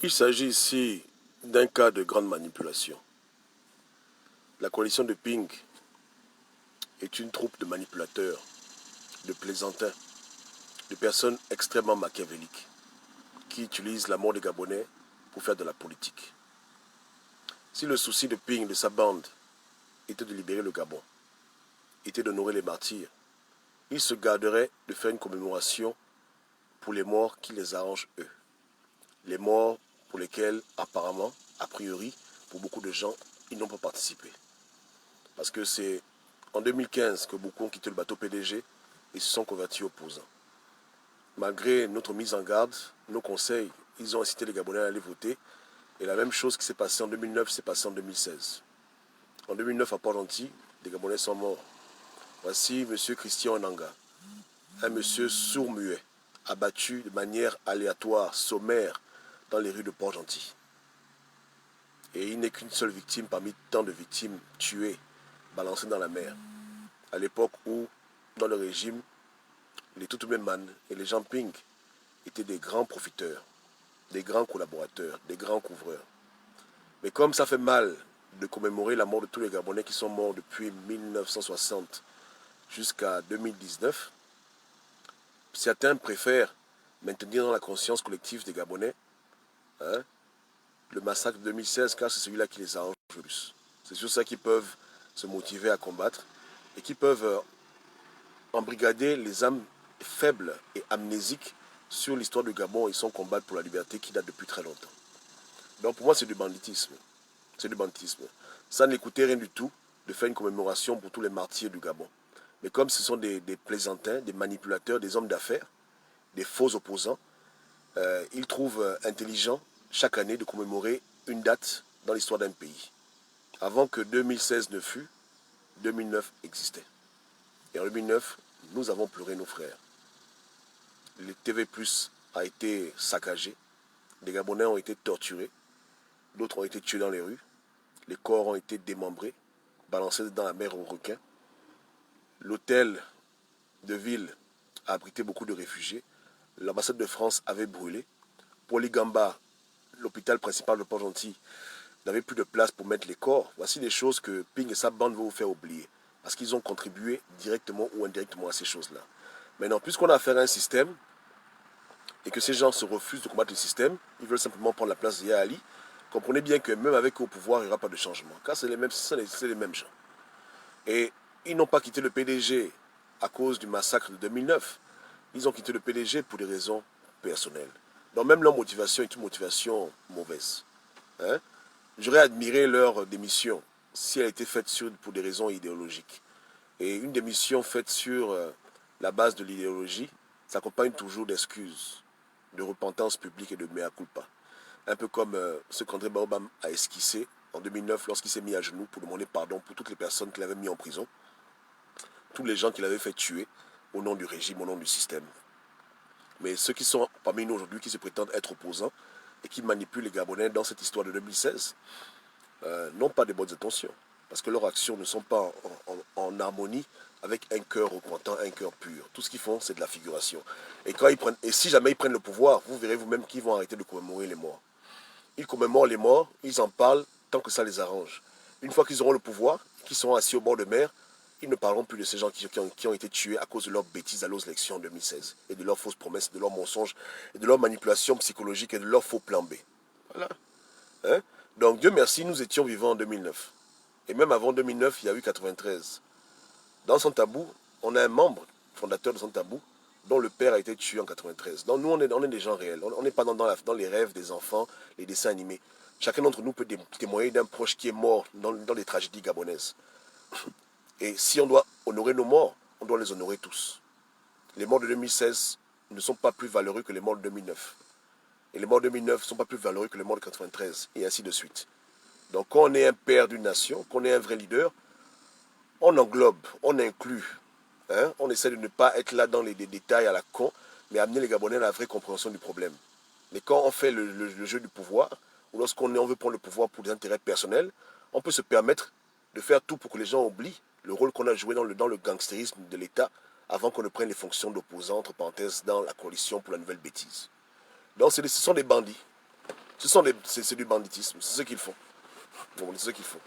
Il s'agit ici d'un cas de grande manipulation. La coalition de Ping est une troupe de manipulateurs, de plaisantins, de personnes extrêmement machiavéliques qui utilisent la mort des Gabonais pour faire de la politique. Si le souci de Ping, de sa bande, était de libérer le Gabon, était d'honorer les martyrs, ils se garderaient de faire une commémoration pour les morts qui les arrangent eux. Les morts pour lesquels, apparemment, a priori, pour beaucoup de gens, ils n'ont pas participé. Parce que c'est en 2015 que beaucoup ont quitté le bateau PDG et se sont convertis opposants. Malgré notre mise en garde, nos conseils, ils ont incité les Gabonais à aller voter. Et la même chose qui s'est passée en 2009 s'est passée en 2016. En 2009, à Port-Gentil, des Gabonais sont morts. Voici M. Christian Onanga, un monsieur sourd-muet, abattu de manière aléatoire, sommaire, dans les rues de Port-Gentil. Et il n'est qu'une seule victime parmi tant de victimes tuées, balancées dans la mer. À l'époque où, dans le régime, les Tutumeman et les gens Ping étaient des grands profiteurs, des grands collaborateurs, des grands couvreurs. Mais comme ça fait mal de commémorer la mort de tous les Gabonais qui sont morts depuis 1960 jusqu'à 2019, certains préfèrent maintenir dans la conscience collective des Gabonais le massacre de 2016, car c'est celui-là qui les arrange le plus. C'est sur ça qu'ils peuvent se motiver à combattre et qui peuvent embrigader les âmes faibles et amnésiques sur l'histoire du Gabon et son combat pour la liberté qui date depuis très longtemps. Donc pour moi, c'est du banditisme. C'est du banditisme. Ça n'écoutait rien du tout de faire une commémoration pour tous les martyrs du Gabon. Mais comme ce sont des plaisantins, des manipulateurs, des hommes d'affaires, des faux opposants, ils trouvent intelligent chaque année de commémorer une date dans l'histoire d'un pays. Avant que 2016 ne fût, 2009 existait. Et en 2009, nous avons pleuré nos frères. Le TV+ a été saccagé, des Gabonais ont été torturés, d'autres ont été tués dans les rues, les corps ont été démembrés, balancés dans la mer aux requins. L'hôtel de ville a abrité beaucoup de réfugiés. L'ambassade de France avait brûlé. Poligamba, l'hôpital principal de Port-Gentil, n'avait plus de place pour mettre les corps. Voici des choses que Ping et sa bande vont vous faire oublier. Parce qu'ils ont contribué directement ou indirectement à ces choses-là. Maintenant, puisqu'on a affaire à un système, et que ces gens se refusent de combattre le système, ils veulent simplement prendre la place de Yaya Ali, comprenez bien que même avec eux au pouvoir, il n'y aura pas de changement. Car c'est les mêmes gens. Et ils n'ont pas quitté le PDG à cause du massacre de 2009. Ils ont quitté le PDG pour des raisons personnelles. Donc même leur motivation est une motivation mauvaise. J'aurais admiré leur démission si elle était faite pour des raisons idéologiques. Et une démission faite sur la base de l'idéologie s'accompagne toujours d'excuses, de repentance publique et de mea culpa. Un peu comme ce qu'André Baobam a esquissé en 2009 lorsqu'il s'est mis à genoux pour demander pardon pour toutes les personnes qu'il avait mis en prison, tous les gens qu'il avait fait tuer au nom du régime, au nom du système. Mais ceux qui sont parmi nous aujourd'hui, qui se prétendent être opposants et qui manipulent les Gabonais dans cette histoire de 2016, n'ont pas de bonnes intentions. Parce que leurs actions ne sont pas en harmonie avec un cœur repentant, un cœur pur. Tout ce qu'ils font, c'est de la figuration. Et si jamais ils prennent le pouvoir, vous verrez vous-même qu'ils vont arrêter de commémorer les morts. Ils commémorent les morts, ils en parlent tant que ça les arrange. Une fois qu'ils auront le pouvoir, qu'ils seront assis au bord de mer, ils ne parleront plus de ces gens qui ont été tués à cause de leurs bêtises à l'élection en 2016 et de leurs fausses promesses, de leurs mensonges et de leurs manipulations psychologiques et de leurs faux plans B. Voilà. Donc Dieu merci, nous étions vivants en 2009. Et même avant 2009, il y a eu 93. Dans Son Tabou, on a un membre fondateur de Son Tabou dont le père a été tué en 93. Donc nous, on est des gens réels. On n'est pas dans les rêves des enfants, les dessins animés. Chacun d'entre nous peut témoigner d'un proche qui est mort dans les tragédies gabonaises. Et si on doit honorer nos morts, on doit les honorer tous. Les morts de 2016 ne sont pas plus valeureux que les morts de 2009. Et les morts de 2009 ne sont pas plus valeureux que les morts de 93, et ainsi de suite. Donc quand on est un père d'une nation, qu'on est un vrai leader, on englobe, on inclut. On essaie de ne pas être là dans les détails à la con, mais amener les Gabonais à la vraie compréhension du problème. Mais quand on fait le jeu du pouvoir, ou lorsqu'on veut prendre le pouvoir pour des intérêts personnels, on peut se permettre de faire tout pour que les gens oublient le rôle qu'on a joué dans le gangstérisme de l'État avant qu'on ne prenne les fonctions d'opposants, entre parenthèses, dans la coalition pour la nouvelle bêtise. Donc ce sont des bandits. C'est du banditisme, c'est ce qu'ils font. Bon, c'est ce qu'ils font.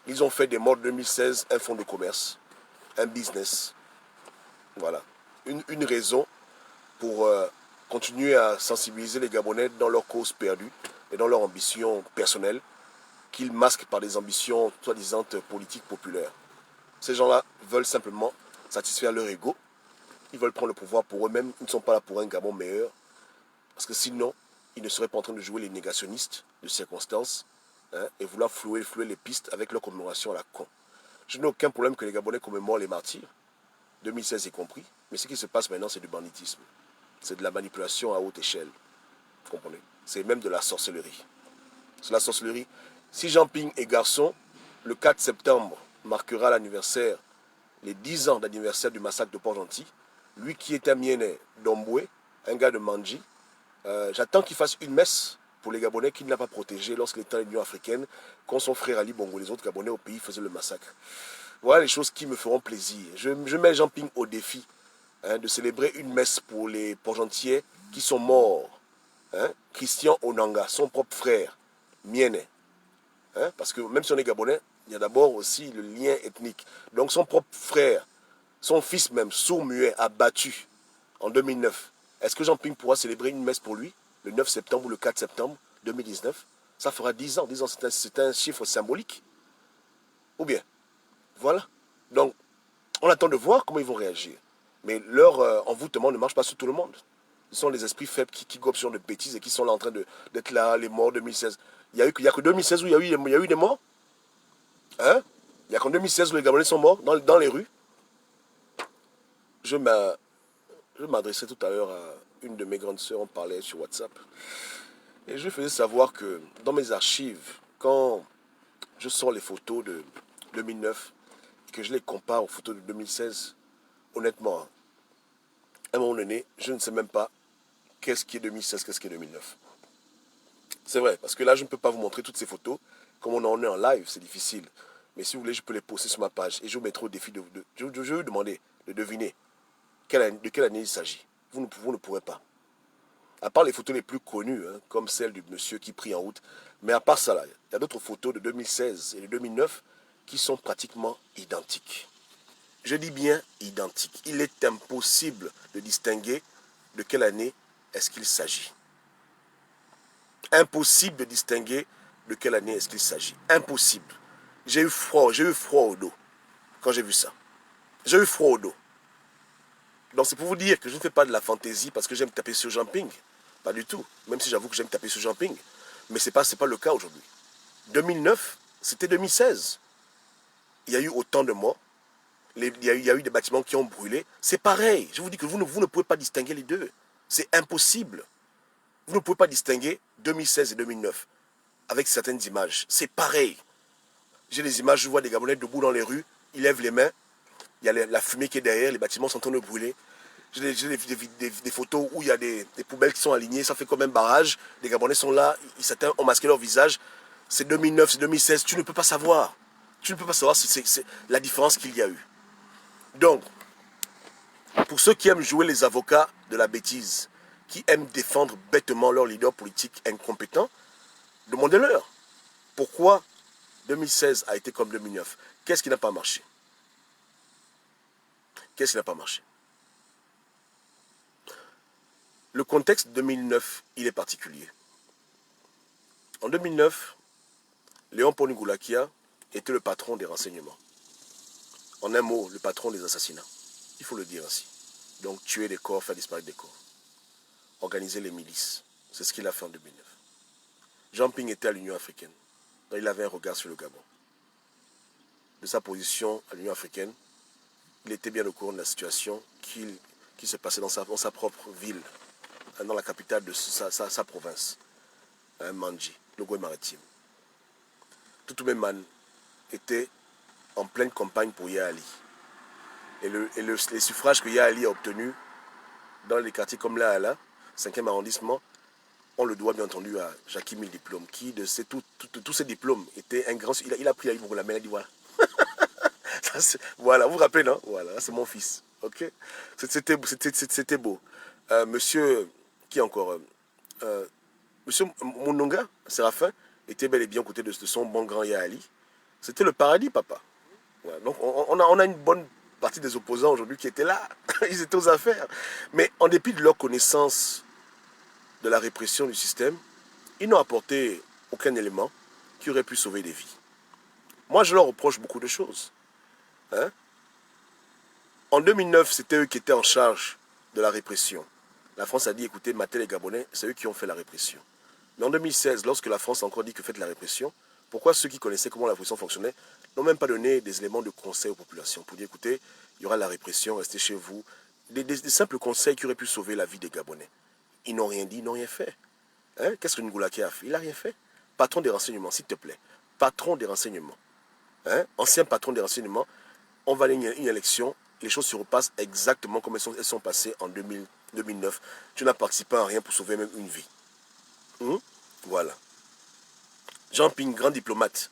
Ils ont fait des morts 2016 un fonds de commerce, un business. Voilà. Une raison pour continuer à sensibiliser les Gabonais dans leur cause perdue et dans leur ambition personnelle qu'ils masquent par des ambitions soi-disant politiques populaires. Ces gens-là veulent simplement satisfaire leur ego. Ils veulent prendre le pouvoir pour eux-mêmes. Ils ne sont pas là pour un Gabon meilleur. Parce que sinon, ils ne seraient pas en train de jouer les négationnistes de circonstances, hein, et vouloir flouer les pistes avec leur commémoration à la con. Je n'ai aucun problème que les Gabonais commémorent les martyrs, 2016 y compris. Mais ce qui se passe maintenant, c'est du banditisme. C'est de la manipulation à haute échelle. Vous comprenez? C'est même de la sorcellerie. C'est la sorcellerie. Si Jean Ping est garçon, le 4 septembre marquera l'anniversaire, les 10 ans d'anniversaire du massacre de Port-Gentil. Lui qui est un Mienais d'Omboué, un gars de Mandji, j'attends qu'il fasse une messe pour les Gabonais qu'il n'a pas protégés lorsqu'il était à l'Union africaine, quand son frère Ali Bongo, les autres Gabonais au pays faisaient le massacre. Voilà les choses qui me feront plaisir. Je mets Jean Ping au défi, hein, de célébrer une messe pour les Port-Gentiais qui sont morts. Hein, Christian Onanga, son propre frère, Mienais. Hein, parce que même si on est Gabonais, il y a d'abord aussi le lien ethnique. Donc son propre frère, son fils même, sourd-muet, abattu en 2009. Est-ce que Jean Ping pourra célébrer une messe pour lui le 9 septembre ou le 4 septembre 2019? Ça fera 10 ans. 10 ans, c'est un chiffre symbolique. Ou bien, voilà. Donc, on attend de voir comment ils vont réagir. Mais leur envoûtement ne marche pas sur tout le monde. Ce sont les esprits faibles qui gobent sur de bêtises et qui sont là en train d'être là, les morts 2016. Il n'y a que 2016 où il y a eu des morts. Hein? Il n'y a qu'en 2016 où les Gabonais sont morts dans les rues. Je m'adressais tout à l'heure à une de mes grandes sœurs, on parlait sur WhatsApp. Et je lui faisais savoir que dans mes archives, quand je sors les photos de 2009 et que je les compare aux photos de 2016, honnêtement, à un moment donné, je ne sais même pas qu'est-ce qui est 2016, qu'est-ce qui est 2009. C'est vrai, parce que là, je ne peux pas vous montrer toutes ces photos. Comme on en est en live, c'est difficile. Mais si vous voulez, je peux les poster sur ma page. Et je vous mettrai au défi je vais vous demander de deviner de quelle année il s'agit. Vous ne pourrez pas. À part les photos les plus connues, hein, comme celle du monsieur qui prie en route. Mais à part ça, là, il y a d'autres photos de 2016 et de 2009 qui sont pratiquement identiques. Je dis bien identiques. Il est impossible de distinguer de quelle année est-ce qu'il s'agit. Impossible de distinguer de quelle année est-ce qu'il s'agit. Impossible. J'ai eu froid au dos quand j'ai vu ça. J'ai eu froid au dos. Donc c'est pour vous dire que je ne fais pas de la fantaisie parce que j'aime taper sur Jean Ping. Pas du tout. Même si j'avoue que j'aime taper sur Jean Ping. Mais ce n'est pas le cas aujourd'hui. 2009, c'était 2016. Il y a eu autant de morts. Il y a eu des bâtiments qui ont brûlé. C'est pareil. Je vous dis que vous ne pouvez pas distinguer les deux. C'est impossible. Vous ne pouvez pas distinguer 2016 et 2009 avec certaines images. C'est pareil. J'ai des images, je vois des Gabonais debout dans les rues. Ils lèvent les mains. Il y a la fumée qui est derrière. Les bâtiments sont en train de brûler. J'ai des photos où il y a des poubelles qui sont alignées. Ça fait comme un barrage. Les Gabonais sont là. Certains ont masqué leur visage. C'est 2009, c'est 2016. Tu ne peux pas savoir. Tu ne peux pas savoir c'est la différence qu'il y a eu. Donc, pour ceux qui aiment jouer les avocats de la bêtise, qui aiment défendre bêtement leur leader politique incompétent, demandez-leur pourquoi 2016 a été comme 2009. Qu'est-ce qui n'a pas marché? Qu'est-ce qui n'a pas marché? Le contexte 2009, il est particulier. En 2009, Léon Ponigoulakia était le patron des renseignements. En un mot, le patron des assassinats. Il faut le dire ainsi. Donc tuer des corps, faire disparaître des corps. Organiser les milices. C'est ce qu'il a fait en 2009. Jean Ping était à l'Union africaine. Donc il avait un regard sur le Gabon. De sa position à l'Union africaine, il était bien au courant de la situation qui se passait dans sa propre ville, dans la capitale de sa province, Mandji, le Goué maritime. Toutoumé-Man était en pleine campagne pour Yaali. Et les suffrages que Yaali a obtenus dans les quartiers comme Lahala, 5e arrondissement, on le doit bien entendu à Jackie Mille Diplôme, qui de tous ses diplômes était un grand... Il a pris la pour la main, il a dit voilà. Voilà, vous vous rappelez, non? Voilà, c'est mon fils. Ok? C'était beau. Monsieur, qui encore M. Mononga, Séraphin, était bel et bien aux côtés de son bon grand Yaali. C'était le paradis, papa. Ouais, donc on a une bonne partie des opposants aujourd'hui qui étaient là. Ils étaient aux affaires. Mais en dépit de leur connaissance de la répression du système, ils n'ont apporté aucun élément qui aurait pu sauver des vies. Moi, je leur reproche beaucoup de choses. Hein? En 2009, c'était eux qui étaient en charge de la répression. La France a dit, écoutez, matez les Gabonais, c'est eux qui ont fait la répression. Mais en 2016, lorsque la France a encore dit que faites la répression, pourquoi ceux qui connaissaient comment la répression fonctionnait n'ont même pas donné des éléments de conseil aux populations pour dire, écoutez, il y aura la répression, restez chez vous. Des simples conseils qui auraient pu sauver la vie des Gabonais. Ils n'ont rien dit, ils n'ont rien fait. Hein? Qu'est-ce que Ngoulaki a fait? Il n'a rien fait. Patron des renseignements, s'il te plaît. Patron des renseignements. Hein? Ancien patron des renseignements, on va aller une élection, les choses se repassent exactement comme elles sont passées en 2009. Tu n'as participé à rien pour sauver même une vie. Voilà. Jean Ping, grand diplomate.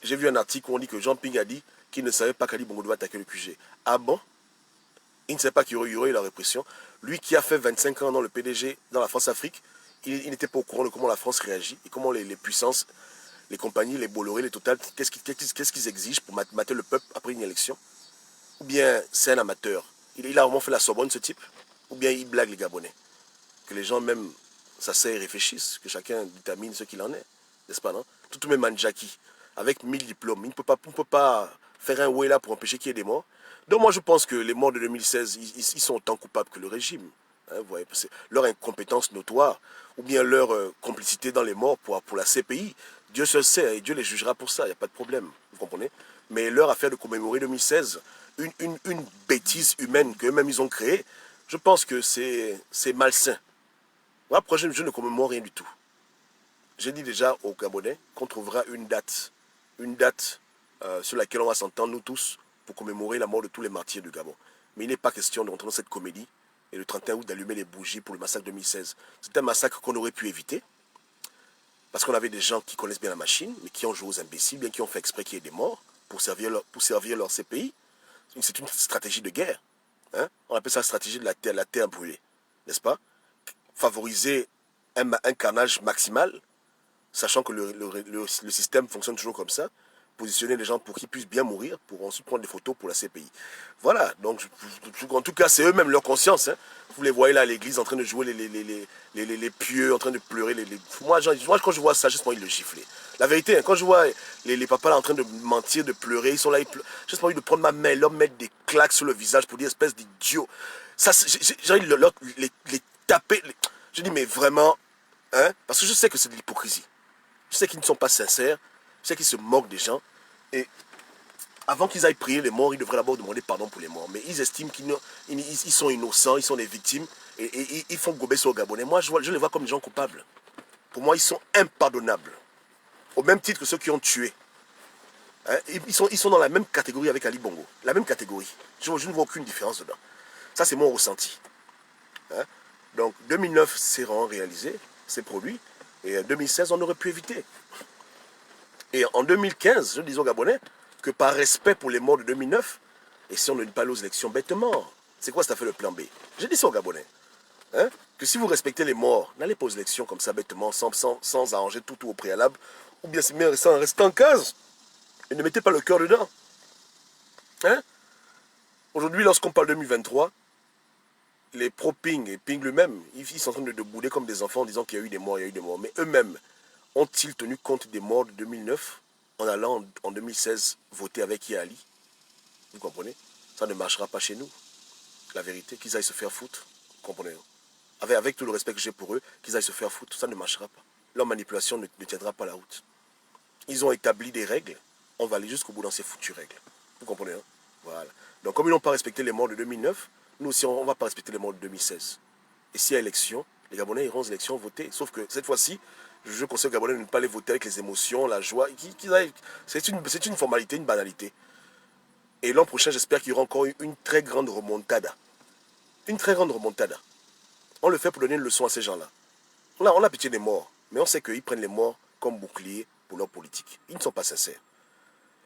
J'ai vu un article où on dit que Jean Ping a dit qu'il ne savait pas qu'Ali Bongo doit attaquer le QG. Ah bon? Il ne savait pas qu'il y aurait eu la répression. Lui qui a fait 25 ans dans le PDG, dans la France-Afrique, il n'était pas au courant de comment la France réagit et comment les puissances, les compagnies, les Bolloré, les Total, qu'est-ce qu'ils exigent pour mater le peuple après une élection? Ou bien c'est un amateur? Il a vraiment fait la Sorbonne, ce type? Ou bien il blague les Gabonais? Que les gens même s'asseyent et réfléchissent, que chacun détermine ce qu'il en est. N'est-ce pas, non? Tout même Mandjaki, avec 1000 diplômes, il ne peut pas faire un ouais là pour empêcher qu'il y ait des morts. Donc moi je pense que les morts de 2016, ils sont autant coupables que le régime. Hein, vous voyez, leur incompétence notoire, ou bien leur complicité dans les morts pour la CPI, Dieu seul sait, et Dieu les jugera pour ça, il n'y a pas de problème, vous comprenez? Mais leur affaire de commémorer 2016, une bêtise humaine qu'eux-mêmes ils ont créée, je pense que c'est malsain. Moi, prochaine, je ne commémore rien du tout. J'ai dit déjà aux Gabonais qu'on trouvera une date sur laquelle on va s'entendre, nous tous, pour commémorer la mort de tous les martyrs du Gabon. Mais il n'est pas question de rentrer dans cette comédie et le 31 août d'allumer les bougies pour le massacre 2016. C'est un massacre qu'on aurait pu éviter, parce qu'on avait des gens qui connaissent bien la machine, mais qui ont joué aux imbéciles, bien qui ont fait exprès qu'il y ait des morts pour servir leur CPI. C'est une stratégie de guerre. Hein? On appelle ça la stratégie de la terre brûlée, n'est-ce pas? Favoriser un carnage maximal, sachant que le système fonctionne toujours comme ça, positionner les gens pour qu'ils puissent bien mourir, pour ensuite prendre des photos pour la CPI. Voilà, donc en tout cas, c'est eux-mêmes leur conscience. Hein. Vous les voyez là à l'église en train de jouer les pieux, en train de pleurer. Moi, quand je vois ça, j'ai juste envie de le gifler. La vérité, hein, quand je vois les papas là en train de mentir, de pleurer, ils sont là, j'ai juste envie de prendre ma main et leur mettre des claques sur le visage pour dire espèce d'idiot. J'ai envie de les taper. Je dis, mais vraiment, hein, parce que je sais que c'est de l'hypocrisie. Je sais qu'ils ne sont pas sincères. Je sais qu'ils se moquent des gens. Et avant qu'ils aillent prier les morts, ils devraient d'abord demander pardon pour les morts. Mais ils estiment qu'ils sont innocents, ils sont des victimes. Et ils font gober sur le Gabonais. Moi, je les vois comme des gens coupables. Pour moi, ils sont impardonnables. Au même titre que ceux qui ont tué. Hein, ils sont dans la même catégorie avec Ali Bongo. La même catégorie. Je ne vois aucune différence dedans. Ça, c'est mon ressenti. Hein? Donc, 2009, c'est vraiment réalisé, c'est produit. Et 2016, on aurait pu éviter. Et en 2015, je disais aux Gabonais que par respect pour les morts de 2009, et si on ne dit pas aux élections bêtement, c'est quoi ça fait le plan B? J'ai dit ça aux Gabonais. Hein, que si vous respectez les morts, n'allez pas aux élections comme ça bêtement, sans arranger tout au préalable, ou bien c'est mieux rester en case, et ne mettez pas le cœur dedans. Hein? Aujourd'hui, lorsqu'on parle de 2023, les pro-Ping et Ping lui-même, ils sont en train de bouder comme des enfants en disant qu'il y a eu des morts, il y a eu des morts. Mais eux-mêmes, ont-ils tenu compte des morts de 2009 en allant en 2016 voter avec Yali? Vous comprenez? Ça ne marchera pas chez nous. La vérité, qu'ils aillent se faire foutre. Vous comprenez? Avec tout le respect que j'ai pour eux, qu'ils aillent se faire foutre, ça ne marchera pas. Leur manipulation ne tiendra pas la route. Ils ont établi des règles, on va aller jusqu'au bout dans ces foutues règles. Vous comprenez, hein? Voilà. Donc comme ils n'ont pas respecté les morts de 2009, nous aussi on ne va pas respecter les morts de 2016. Et s'il y a élection, les Gabonais iront aux élections voter. Sauf que cette fois-ci, je conseille aux Gabonais de ne pas les voter avec les émotions, la joie. C'est une formalité, une banalité. Et l'an prochain, j'espère qu'il y aura encore une très grande remontada. Une très grande remontada. On le fait pour donner une leçon à ces gens-là. On a pitié des morts, mais on sait qu'ils prennent les morts comme bouclier pour leur politique. Ils ne sont pas sincères.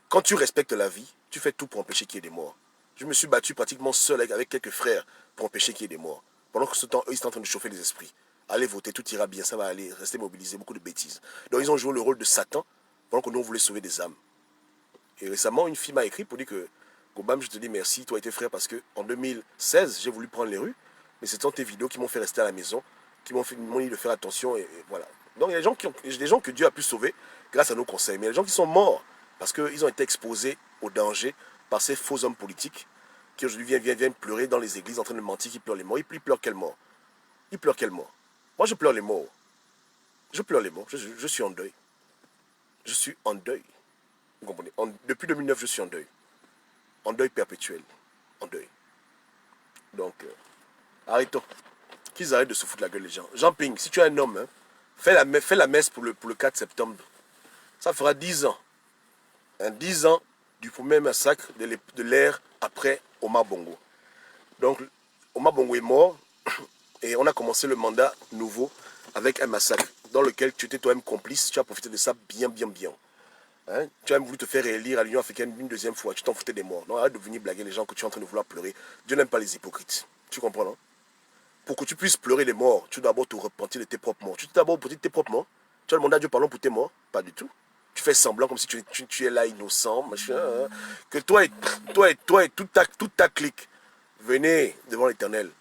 Quand tu respectes la vie, tu fais tout pour empêcher qu'il y ait des morts. Je me suis battu pratiquement seul avec quelques frères pour empêcher qu'il y ait des morts. Pendant que ce temps, eux, ils sont en train de chauffer les esprits. Allez voter, tout ira bien, ça va aller, restez mobilisés, beaucoup de bêtises. Donc ils ont joué le rôle de Satan pendant que nous on voulait sauver des âmes. Et récemment, une fille m'a écrit pour dire que Gobam, je te dis merci, toi et tes frères, parce qu'en 2016, j'ai voulu prendre les rues, mais ce sont tes vidéos qui m'ont fait rester à la maison, qui m'ont dit de faire attention, et voilà. Donc il y a des gens que Dieu a pu sauver grâce à nos conseils, mais il y a des gens qui sont morts parce qu'ils ont été exposés au danger par ces faux hommes politiques qui aujourd'hui viennent pleurer dans les églises en train de mentir, qui pleurent les morts. Ils pleurent quelle mort? Ils pleurent quelle mort? Moi, je pleure les morts. Je pleure les morts. Je suis en deuil. Je suis en deuil. Vous comprenez? Depuis 2009, je suis en deuil. En deuil perpétuel. En deuil. Donc, arrêtons. Qu'ils arrêtent de se foutre la gueule, les gens. Jean Ping, si tu es un homme, hein, fais la messe pour le 4 septembre. Ça fera 10 ans. 10 ans du premier massacre de l'ère après Omar Bongo. Donc, Omar Bongo est mort et on a commencé le mandat nouveau avec un massacre dans lequel tu étais toi-même complice. Tu as profité de ça bien. Hein? Tu as même voulu te faire réélire à l'Union africaine une deuxième fois. Tu t'en foutais des morts. Donc arrête de venir blaguer les gens que tu es en train de vouloir pleurer. Dieu n'aime pas les hypocrites. Tu comprends, non? Pour que tu puisses pleurer les morts, tu dois d'abord te repentir de tes propres morts. Tu dois d'abord repentir de tes propres morts. Tu as demandé à Dieu pardon pour tes morts? Pas du tout. Tu fais semblant comme si tu es là innocent, machin. Hein? Que toi et toute ta clique, venez devant l'Éternel,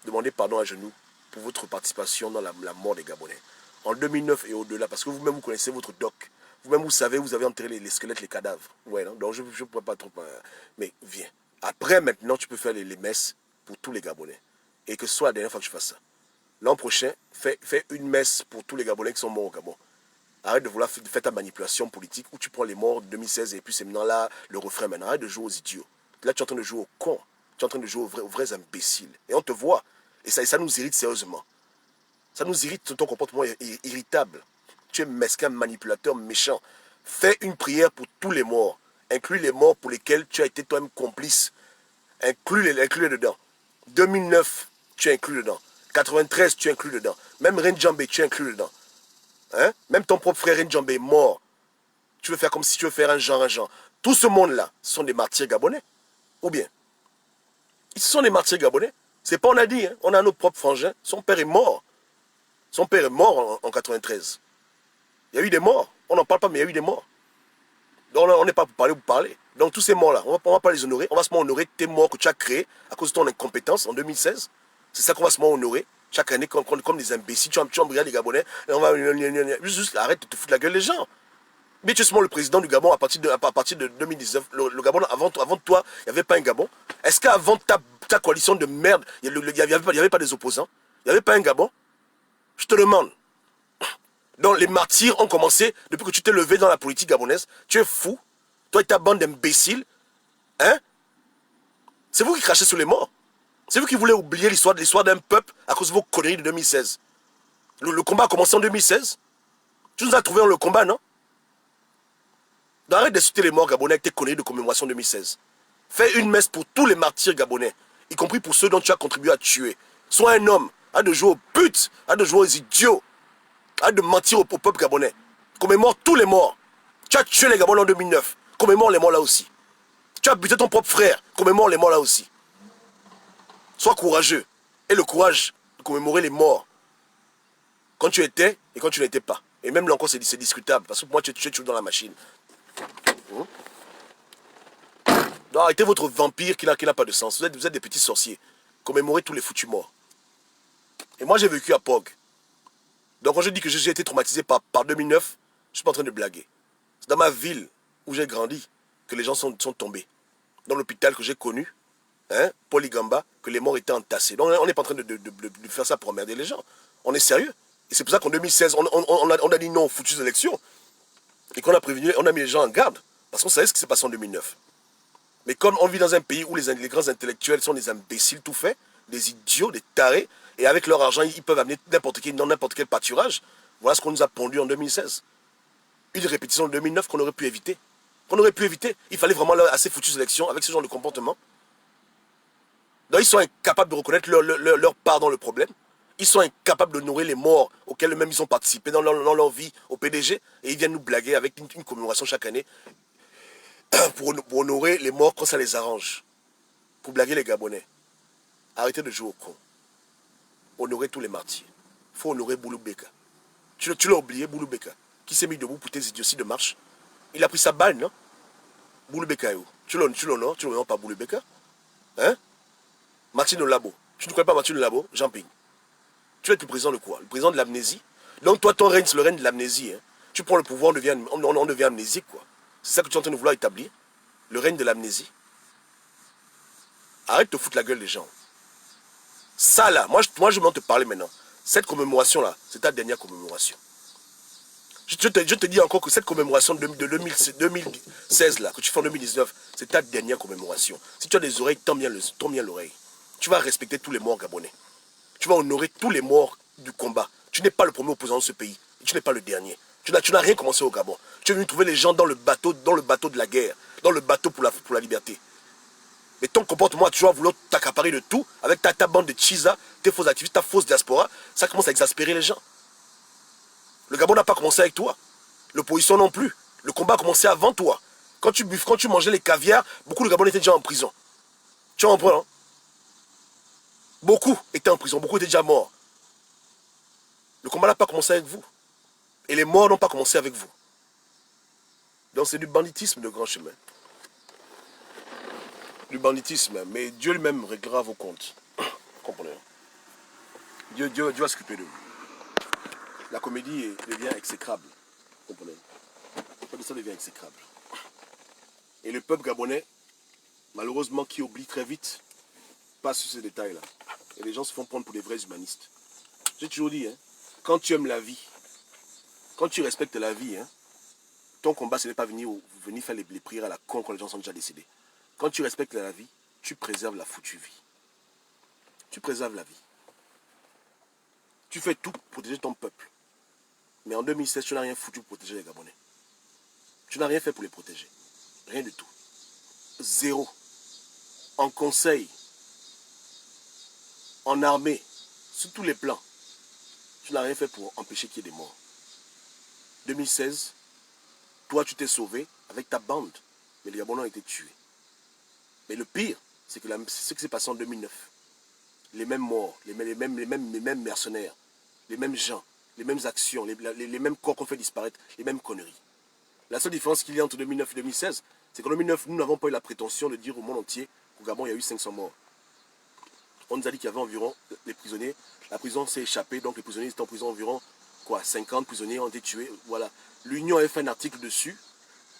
demandez pardon à genoux pour votre participation dans la mort des Gabonais. En 2009 et au-delà, parce que vous-même vous connaissez votre doc. Vous-même vous savez, vous avez enterré les squelettes, les cadavres. Ouais, non? Donc je ne pourrais pas trop... Mais viens. Après, maintenant, tu peux faire les messes pour tous les Gabonais. Et que ce soit la dernière fois que tu fasses ça. L'an prochain, fais une messe pour tous les Gabonais qui sont morts au Gabon. Arrête de vouloir faire ta manipulation politique où tu prends les morts de 2016 et puis c'est maintenant là le refrain maintenant. Arrête de jouer aux idiots. Là, tu es en train de jouer aux cons. Tu es en train de jouer aux vrais imbéciles. Et on te voit. Et ça nous irrite sérieusement. Ça nous irrite, ton comportement est irritable. Tu es mesquin, manipulateur, méchant. Fais une prière pour tous les morts. Inclus les morts pour lesquels tu as été toi-même complice. Inclus-les dedans. 2009, tu es inclus dedans. 93, tu es inclus dedans. Même Renjambe, tu es inclus dedans. Hein? Même ton propre frère Renjambe est mort. Tu veux faire comme si tu veux faire un genre. Tout ce monde-là, ce sont des martyrs gabonais. Ou bien, ils sont des martyrs gabonais. C'est pas on a dit, hein? On a notre propre frangin. Son père est mort. Son père est mort en 93. Il y a eu des morts. On n'en parle pas, mais il y a eu des morts. Donc on n'est pas pour parler. Donc tous ces morts-là, on ne va pas les honorer. On va seulement honorer tes morts que tu as créés à cause de ton incompétence en 2016. C'est ça qu'on va seulement honorer. Chaque année, comme des imbéciles, tu embriades les Gabonais. Et on va... Juste arrête de te foutre la gueule les gens. Mais tu es seulement le président du Gabon à partir de 2019. Le Gabon, avant toi, il n'y avait pas un Gabon. Est-ce qu'avant ta coalition de merde, il n'y avait pas des opposants? Il n'y avait pas un Gabon? Je te demande. Donc les martyrs ont commencé depuis que tu t'es levé dans la politique gabonaise. Tu es fou. Toi et ta bande d'imbéciles. Hein? C'est vous qui crachez sur les morts. C'est vous qui voulez oublier l'histoire d'un peuple à cause de vos conneries de 2016. Le combat a commencé en 2016. Tu nous as trouvé dans le combat, non? Donc arrête d'insulter les morts gabonais avec tes conneries de commémoration 2016. Fais une messe pour tous les martyrs gabonais, y compris pour ceux dont tu as contribué à tuer. Sois un homme. Arrête de jouer aux putes. Arrête de jouer aux idiots. Arrête de mentir au peuple gabonais. Commémore tous les morts. Tu as tué les Gabonais en 2009. Commémore les morts là aussi. Tu as buté ton propre frère. Commémore les morts là aussi. Sois courageux. Et le courage de commémorer les morts. Quand tu étais et quand tu n'étais pas. Et même là encore, c'est discutable. Parce que pour moi, tu es toujours dans la machine. Donc arrêtez votre vampire qui n'a pas de sens. Vous êtes des petits sorciers. Commémorez tous les foutus morts. Et moi, j'ai vécu à Pog. Donc quand je dis que j'ai été traumatisé par 2009, je ne suis pas en train de blaguer. C'est dans ma ville où j'ai grandi que les gens sont tombés. Dans l'hôpital que j'ai connu, hein, Paul Igamba, que les morts étaient entassés. Donc on n'est pas en train de faire ça pour emmerder les gens. On est sérieux. Et c'est pour ça qu'en 2016, on a dit non aux foutues élections. Et qu'on a prévenu, on a mis les gens en garde. Parce qu'on savait ce qui s'est passé en 2009. Mais comme on vit dans un pays où les grands intellectuels sont des imbéciles tout faits, des idiots, des tarés, et avec leur argent, ils peuvent amener n'importe quel pâturage. Voilà ce qu'on nous a pondu en 2016. Une répétition de 2009 qu'on aurait pu éviter. Il fallait vraiment à ces foutues élections avec ce genre de comportement. Donc ils sont incapables de reconnaître leur part dans le problème. Ils sont incapables de nourrir les morts auxquels eux-mêmes ils ont participé dans leur vie au PDG. Et ils viennent nous blaguer avec une commémoration chaque année pour honorer les morts quand ça les arrange. Pour blaguer les Gabonais. Arrêtez de jouer au con. Honorez tous les martyrs. faut honorer Boulou Beka. Tu l'as oublié, Boulou Beka, qui s'est mis debout pour tes idioties de marche. Il a pris sa balle, non? Boulou Beka est où? Tu l'honores pas Boulou Beka? Hein? Martine Labo. Tu ne connais pas Martine Labo? Jean-Ping. Tu es le président de quoi? Le président de l'amnésie? Donc toi, ton règne, c'est le règne de l'amnésie. Hein? Tu prends le pouvoir, on devient amnésique, quoi. C'est ça que tu es en train de vouloir établir? Le règne de l'amnésie? Arrête de te foutre la gueule des gens. Ça là, moi je vais te parler maintenant. Cette commémoration-là, c'est ta dernière commémoration. Je te dis encore que cette commémoration de 2016 là, que tu fais en 2019, c'est ta dernière commémoration. Si tu as des oreilles, tends bien l'oreille. Tu vas respecter tous les morts gabonais. Tu vas honorer tous les morts du combat. Tu n'es pas le premier opposant de ce pays. Et tu n'es pas le dernier. Tu n'as rien commencé au Gabon. Tu es venu trouver les gens dans le bateau de la guerre, dans le bateau pour la liberté. Mais ton comportement a toujours voulu t'accaparer de tout, avec ta bande de Chiza, tes faux activistes, ta fausse diaspora, ça commence à exaspérer les gens. Le Gabon n'a pas commencé avec toi. L'opposition non plus. Le combat a commencé avant toi. Quand tu mangeais les caviars, beaucoup de Gabonais étaient déjà en prison. Tu en prends, hein? Beaucoup étaient en prison, beaucoup étaient déjà morts. Le combat n'a pas commencé avec vous. Et les morts n'ont pas commencé avec vous. Donc c'est du banditisme de grand chemin. Du banditisme, mais Dieu lui-même réglera vos comptes. Comprenez? Dieu va s'occuper de vous. La comédie devient exécrable. Comprenez? Ça devient exécrable. Et le peuple gabonais, malheureusement, qui oublie très vite, passe sur ces détails-là. Et les gens se font prendre pour des vrais humanistes. J'ai toujours dit, hein, quand tu aimes la vie, quand tu respectes la vie, hein, ton combat, ce n'est pas venir faire les prières à la con quand les gens sont déjà décédés. Quand tu respectes la vie, tu préserves la foutue vie. Tu préserves la vie. Tu fais tout pour protéger ton peuple. Mais en 2016, tu n'as rien foutu pour protéger les Gabonais. Tu n'as rien fait pour les protéger. Rien du tout. Zéro. En conseil, en armée, sur tous les plans, tu n'as rien fait pour empêcher qu'il y ait des morts. 2016, toi tu t'es sauvé avec ta bande, mais les Gabonais ont été tués. Mais le pire, c'est que ce qui s'est passé en 2009, les mêmes morts, les mêmes mercenaires, les mêmes gens, les mêmes actions, les mêmes corps qu'on fait disparaître, les mêmes conneries. La seule différence qu'il y a entre 2009 et 2016, c'est qu'en 2009, nous n'avons pas eu la prétention de dire au monde entier qu'au Gabon, il y a eu 500 morts. On nous a dit qu'il y avait environ les prisonniers. La prison s'est échappée, donc les prisonniers étaient en prison environ 50 prisonniers ont été tués. Voilà. L'Union avait fait un article dessus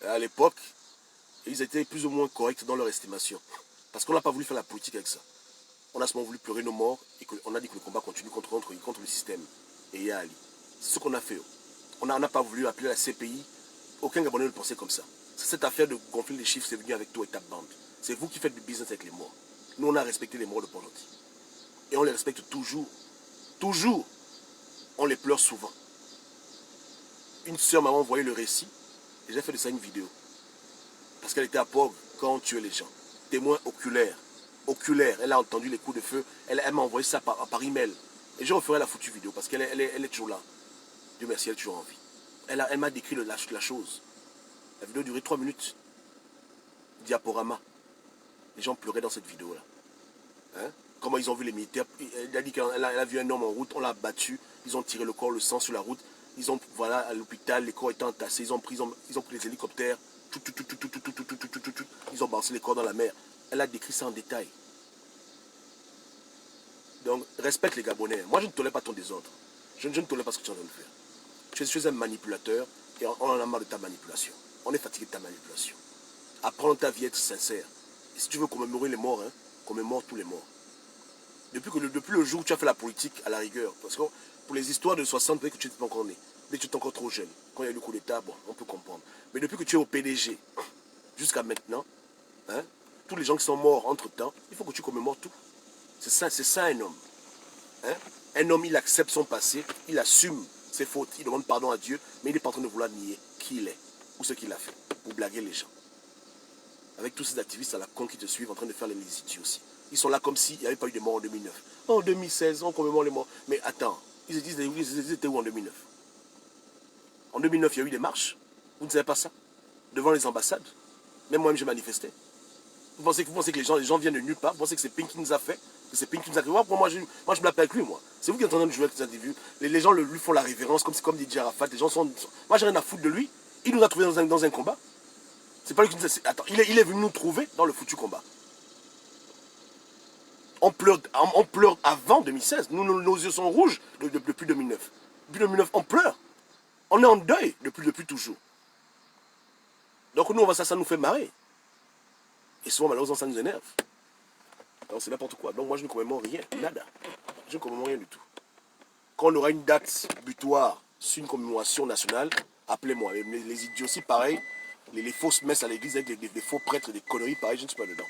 à l'époque. Et ils étaient plus ou moins corrects dans leur estimation. Parce qu'on n'a pas voulu faire la politique avec ça. On a seulement voulu pleurer nos morts et on a dit que le combat continue contre le système. Et Yali. C'est ce qu'on a fait. On n'a pas voulu appeler la CPI. Aucun Gabonais ne le pensait comme ça. Cette affaire de gonfler les chiffres, c'est venu avec toi et ta bande. C'est vous qui faites du business avec les morts. Nous, on a respecté les morts de Port-Gentil. Et on les respecte toujours. Toujours. On les pleure souvent. Une soeur m'a envoyé le récit et j'ai fait de ça une vidéo. Parce qu'elle était à Pog quand on tuait les gens. Témoin oculaire. Oculaire. Elle a entendu les coups de feu. Elle m'a envoyé ça par email. Et je referai la foutue vidéo parce qu'elle est toujours là. Dieu merci, elle est toujours en vie. Elle m'a décrit la chose. La vidéo durait 3 minutes. Diaporama. Les gens pleuraient dans cette vidéo-là. Hein? Comment ils ont vu les militaires. Elle a dit qu'elle a vu un homme en route, on l'a battu. Ils ont tiré le corps, le sang sur la route. Ils ont, voilà, à l'hôpital, les corps étaient entassés. Ils ont pris les hélicoptères. Ils ont balancé les corps dans la mer. Elle a décrit ça en détail. Donc, respecte les Gabonais. Moi, je ne tolère pas ton désordre. Je ne tolère pas ce que tu es en train de faire. Tu es un manipulateur et on en a marre de ta manipulation. On est fatigué de ta manipulation. Apprends ta vie à être sincère. Et si tu veux commémorer les morts, hein, commémore tous les morts. Depuis le jour où tu as fait la politique, à la rigueur, parce que pour les histoires de 60, peut-être que tu n'es pas encore né, mais tu es encore trop jeune. Quand il y a eu le coup d'État, bon, on peut comprendre. Mais depuis que tu es au PDG, jusqu'à maintenant, hein, tous les gens qui sont morts entre-temps, il faut que tu commémores tout. C'est ça un homme. Hein? Un homme, il accepte son passé, il assume ses fautes, il demande pardon à Dieu, mais il n'est pas en train de vouloir nier qui il est ou ce qu'il a fait pour blaguer les gens. Avec tous ces activistes à la con qui te suivent en train de faire les idiots aussi. Ils sont là comme s'il n'y avait pas eu de morts en 2009. En 2016, on commémore les morts. Mais attends, ils étaient où en 2009? En 2009, il y a eu des marches. Vous ne savez pas ça? Devant les ambassades. Même moi-même, j'ai manifesté. Vous pensez que les gens viennent de nulle part? Vous pensez que c'est Pink qui nous a fait? C'est Pink qui nous a créé. Moi, je me l'appelle avec lui, moi. C'est vous qui êtes en train de jouer avec ces interviews. Les gens lui font la révérence, comme DJ Arafat. Les gens sont. Moi, j'ai rien à foutre de lui. Il nous a trouvés dans un combat. C'est pas lui qui nous a. Attends, il est venu nous trouver dans le foutu combat. On pleure avant 2016. Nos yeux sont rouges depuis 2009. Depuis 2009, on pleure. On est en deuil depuis toujours. Donc nous, ça nous fait marrer. Et souvent, malheureusement, ça nous énerve. Donc c'est n'importe quoi. Donc moi, je ne commémore rien. Nada. Je ne commémore rien du tout. Quand on aura une date butoir sur une commémoration nationale, appelez-moi. Les idiots aussi, pareil. Les fausses messes à l'église avec des faux prêtres, des conneries, pareil, je ne suis pas dedans.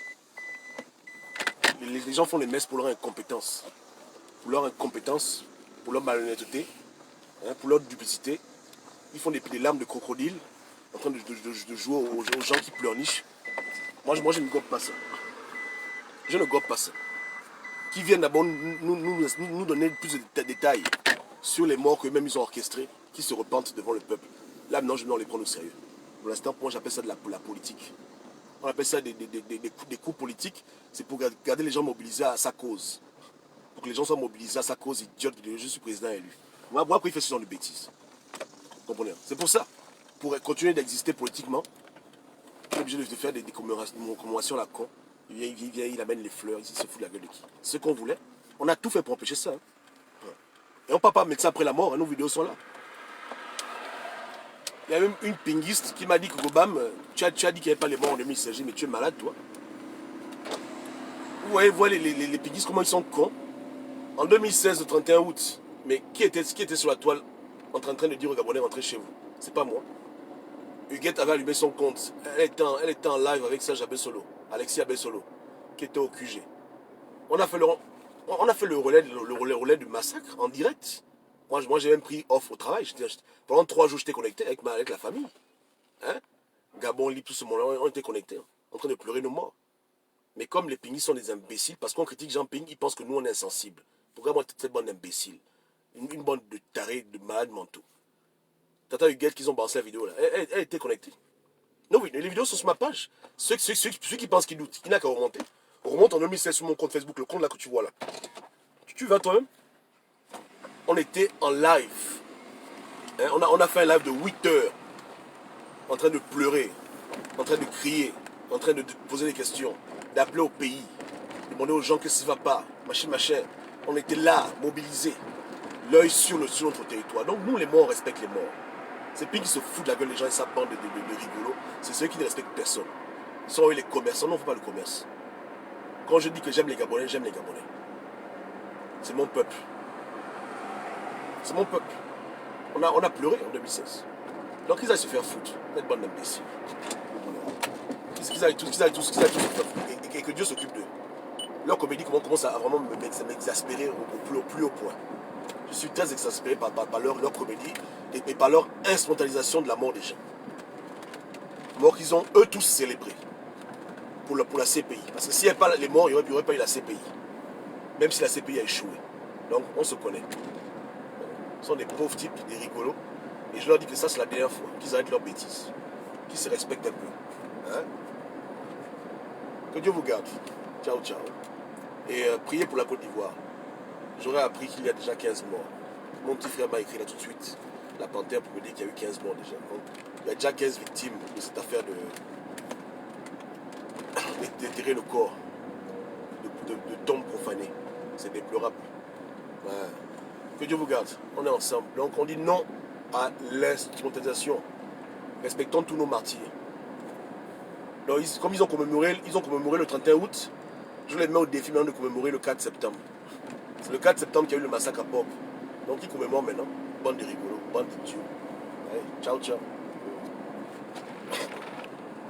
Les gens font les messes pour leur incompétence. Pour leur incompétence, pour leur malhonnêteté, hein, pour leur duplicité. Ils font des larmes de crocodile en train de jouer aux gens qui pleurnichent. Moi, je ne gobe pas ça. Je ne gobe pas ça. Qui viennent d'abord nous donner plus de détails sur les morts qu'eux-mêmes ils ont orchestrés, qui se repentent devant le peuple. Là, maintenant, je vais les prendre au sérieux. Pour l'instant, pour moi, j'appelle ça de la politique. On appelle ça des coups politiques. C'est pour garder les gens mobilisés à sa cause. Pour que les gens soient mobilisés à sa cause idiote de je suis président élu. Moi, après, il fait ce genre de bêtises. Vous comprenez? C'est pour ça. Pour continuer d'exister politiquement, il est obligé de faire des commémorations à la con. Il vient, il amène les fleurs, il se fout de la gueule de qui? C'est ce qu'on voulait. On a tout fait pour empêcher ça. Hein. Et on ne peut pas mettre ça après la mort, hein, nos vidéos sont là. Il y a même une pinguiste qui m'a dit que Gobam, tu as dit qu'il n'y avait pas les morts en 2016, mais tu es malade, toi. Vous voyez les pinguistes, comment ils sont cons. En 2016, le 31 août, mais qui était sur la toile en train de dire aux Gabonais, rentrez chez vous? C'est pas moi. Huguette avait allumé son compte. Elle était en live avec Serge Abessolo, Alexis Abessolo, qui était au QG. On a fait le relais du massacre en direct. Moi j'ai même pris off au travail. Pendant 3 jours, j'étais connecté avec la famille. Hein? Gabon, Libre, tout ce monde-là, on était connectés, hein, en train de pleurer nos morts. Mais comme les pinguis sont des imbéciles, parce qu'on critique Jean Ping, ils pensent que nous, on est insensibles. Pourquoi moi, cette bande d'imbéciles? Une bande de tarés, de malades mentaux. Tata Huguette qu'ils ont balancé la vidéo là. Elle était connectée. Non, oui, les vidéos sont sur ma page. Ceux qui pensent qu'ils doutent, il n'a qu'à remonter. On remonte en 2016 sur mon compte Facebook, le compte là que tu vois là. Tu vas toi-même. On était en live. Hein, on a fait un live de 8 heures. En train de pleurer, en train de crier, en train de poser des questions, d'appeler au pays, demander aux gens que ça ne va pas, machin. On était là, mobilisés, l'œil sur notre territoire. Donc nous, les morts, on respecte les morts. C'est Ping qui se fout de la gueule des gens et sa bande de rigolos. C'est ceux qui ne respectent personne. Ils sont eux les commerçants. Non, on ne fait pas le commerce. Quand je dis que j'aime les Gabonais, j'aime les Gabonais. C'est mon peuple. C'est mon peuple. On a pleuré en 2016. Donc ils aillent se faire foutre. Cette bande d'imbéciles. Qu'ils aillent tous se faire foutre. Et que Dieu s'occupe d'eux. Leur comédie commence à vraiment m'exaspérer au plus haut point. Je suis très exaspéré par leur comédie et par leur instrumentalisation de la mort des gens. Mort qu'ils ont eux tous célébrés pour la CPI. Parce que s'il n'y avait pas les morts, il n'y aurait pas eu la CPI. Même si la CPI a échoué. Donc on se connaît. Ce sont des pauvres types, des rigolos. Et je leur dis que ça c'est la dernière fois qu'ils arrêtent leurs bêtises. Qu'ils se respectent un peu. Hein? Que Dieu vous garde. Ciao, ciao. Et priez pour la Côte d'Ivoire. J'aurais appris qu'il y a déjà 15 morts. Mon petit frère m'a écrit là tout de suite, la Panthère, pour me dire qu'il y a eu 15 morts déjà. Donc, il y a déjà 15 victimes de cette affaire d'éterrer le corps, de tombes profanées. C'est déplorable. Ouais. Que Dieu vous garde. On est ensemble. Donc on dit non à l'instrumentalisation. Respectons tous nos martyrs. Donc, comme ils ont commémoré le 31 août, je les mets au défi maintenant de commémorer le 4 septembre. C'est le 4 septembre qu'il y a eu le massacre à Pop. Donc ils commémorent maintenant. Bande de rigolos, bande d'idiots. Allez, ciao, ciao.